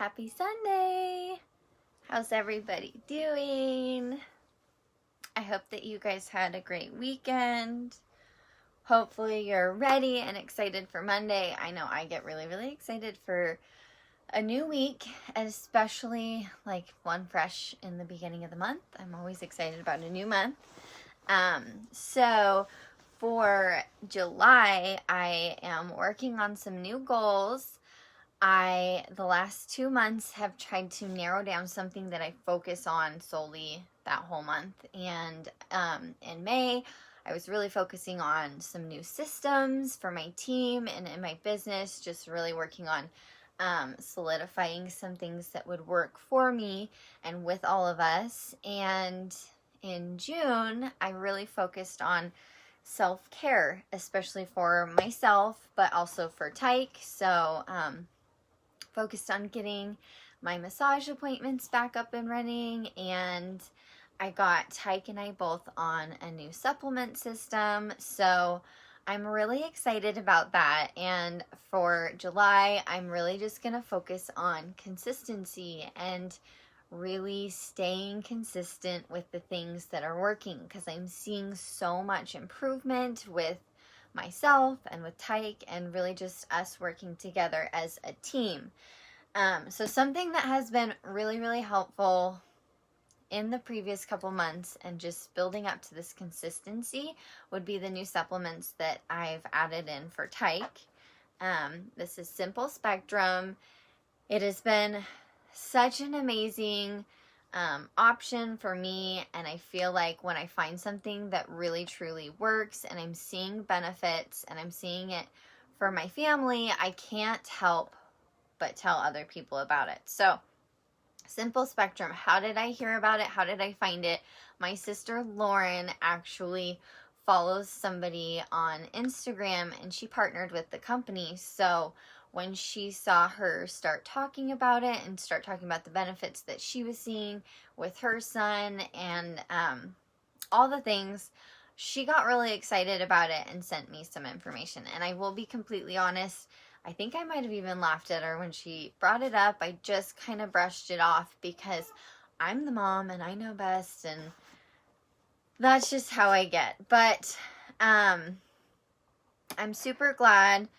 Happy Sunday! How's everybody doing? I hope that you guys had a great weekend. Hopefully you're ready and excited for Monday. I know I get really excited for a new week, especially like one fresh in the beginning of the month. I'm always excited about a new month. So for July, I am working on some new goals. The last 2 months have tried to narrow down something that I focus on solely that whole month. And in May, I was really focusing on some new systems for my team and in my business, just really working on solidifying some things that would work for me and with all of us. And in June, I really focused on self-care, especially for myself, but also for Tyke. So, focused on getting my massage appointments back up and running, and I got Tyke and I both on a new supplement system, so I'm really excited about that. And for July, I'm really just going to focus on consistency and really staying consistent with the things that are working, because I'm seeing so much improvement with myself and with Tyke, and really just us working together as a team. So something that has been really helpful in the previous couple months and just building up to this consistency would be the new supplements that I've added in for Tyke. This is Simple Spectrum. It has been such an amazing option for me, and I feel like when I find something that really truly works and I'm seeing benefits and I'm seeing it for my family, I can't help but tell other people about it. So Simple Spectrum, how did I hear about it? How did I find it? My sister Lauren actually follows somebody on Instagram, and she partnered with the company. So when she saw her start talking about it and start talking about the benefits that she was seeing with her son and all the things, she got really excited about it and sent me some information. And I will be completely honest, I think I might have even laughed at her when she brought it up. I just kind of brushed it off because I'm the mom and I know best, and that's just how I get. But I'm super glad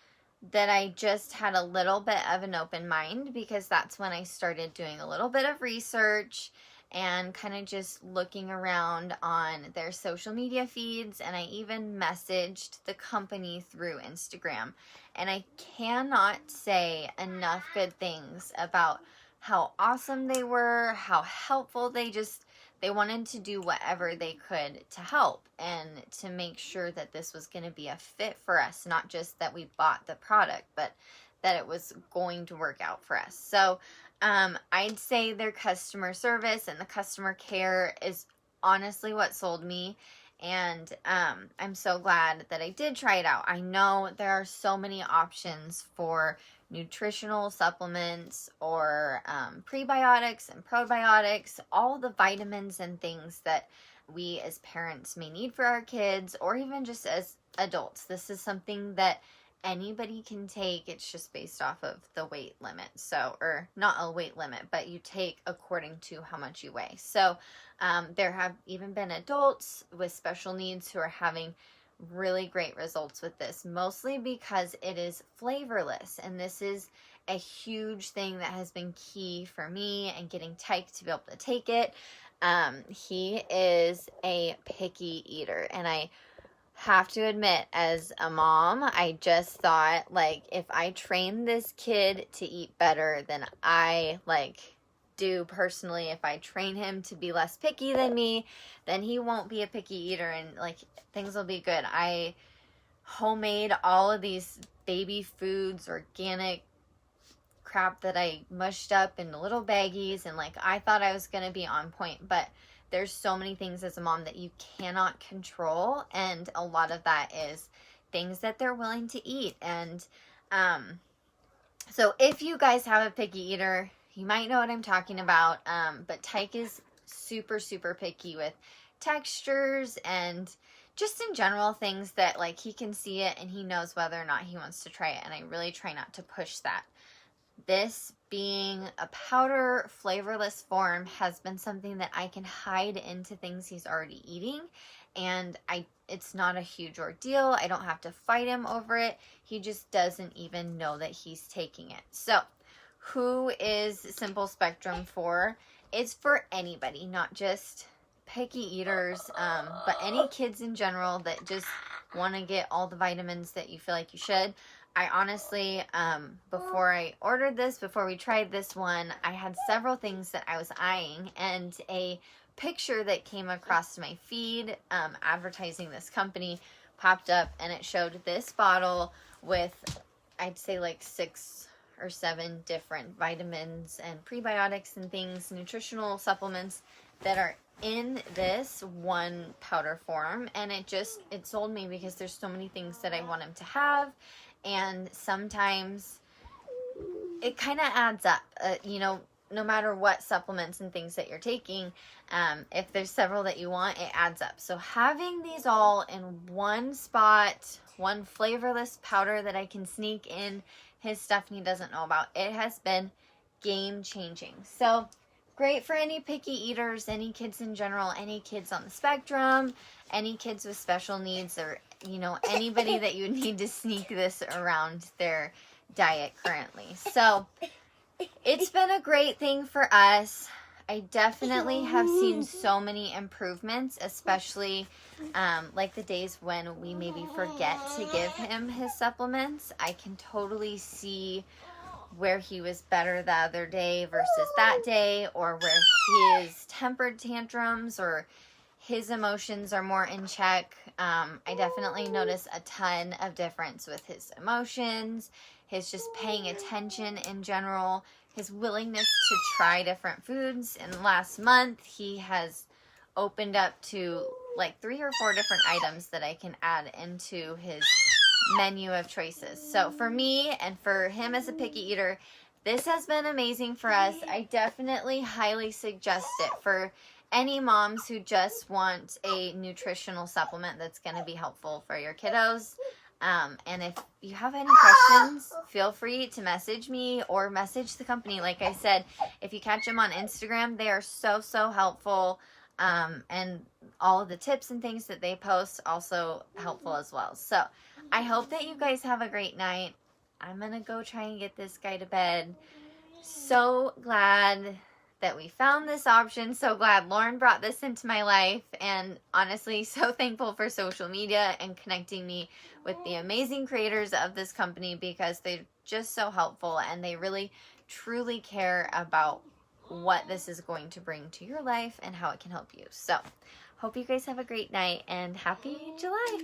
that I just had a little bit of an open mind, because that's when I started doing a little bit of research and kind of just looking around on their social media feeds, and I even messaged the company through Instagram. And I cannot say enough good things about how awesome they were, how helpful they wanted to do whatever they could to help and to make sure that this was going to be a fit for us, not just that we bought the product, but that it was going to work out for us. So I'd say their customer service and the customer care is honestly what sold me. And I'm so glad that I did try it out. I know there are so many options for nutritional supplements or prebiotics and probiotics, all the vitamins and things that we as parents may need for our kids, or even just as adults. This is something that anybody can take. It's just based off of the weight limit. So, or not a weight limit, but you take according to how much you weigh. So there have even been adults with special needs who are having really great results with this, mostly because it is flavorless. And this is a huge thing that has been key for me and getting Tyke to be able to take it. He is a picky eater, and I have to admit, as a mom, I just thought, like, if I train this kid to eat better than I do personally, if I train him to be less picky than me, then he won't be a picky eater, and things will be good. I homemade all of these baby foods, organic crap that I mushed up in little baggies, and I thought I was gonna be on point, but there's so many things as a mom that you cannot control, and a lot of that is things that they're willing to eat. And so if you guys have a picky eater, you might know what I'm talking about. But Tyke is super picky with textures and just in general things that he can see it and he knows whether or not he wants to try it. And I really try not to push that. This being a powder flavorless form has been something that I can hide into things he's already eating, and it's not a huge ordeal. I don't have to fight him over it. He just doesn't even know that he's taking it. So, who is Simple Spectrum for? It's for anybody, not just picky eaters, but any kids in general that just want to get all the vitamins that you feel like you should. I honestly, before we tried this one, I had several things that I was eyeing, and a picture that came across my feed advertising this company popped up, and it showed this bottle with, I'd say, like 6 or 7 different vitamins and prebiotics and things, nutritional supplements that are in this one powder form. And it sold me because there's so many things that I want him to have, and sometimes it kind of adds up, no matter what supplements and things that you're taking, if there's several that you want, it adds up. So having these all in one spot, one flavorless powder that I can sneak in his stuff and he doesn't know about, it has been game changing. So great for any picky eaters, any kids in general, any kids on the spectrum, any kids with special needs, or anybody that you need to sneak this around their diet currently. So it's been a great thing for us. I definitely have seen so many improvements, especially like the days when we maybe forget to give him his supplements. I can totally see where he was better the other day versus that day, or where his tempered tantrums or his emotions are more in check. I definitely notice a ton of difference with his emotions, his just paying attention in general, his willingness to try different foods. And last month, he has opened up to like 3 or 4 different items that I can add into his menu of choices. So for me and for him as a picky eater, this has been amazing for us. I definitely highly suggest it for any moms who just want a nutritional supplement that's going to be helpful for your kiddos. And if you have any questions, feel free to message me or message the company. Like I said, if you catch them on Instagram, they are so helpful. And all of the tips and things that they post also helpful as well. So I hope that you guys have a great night. I'm going to go try and get this guy to bed. So glad that we found this option. So glad Lauren brought this into my life, and honestly so thankful for social media and connecting me with the amazing creators of this company, because they're just so helpful and they really truly care about what this is going to bring to your life and how it can help you. So hope you guys have a great night and happy July.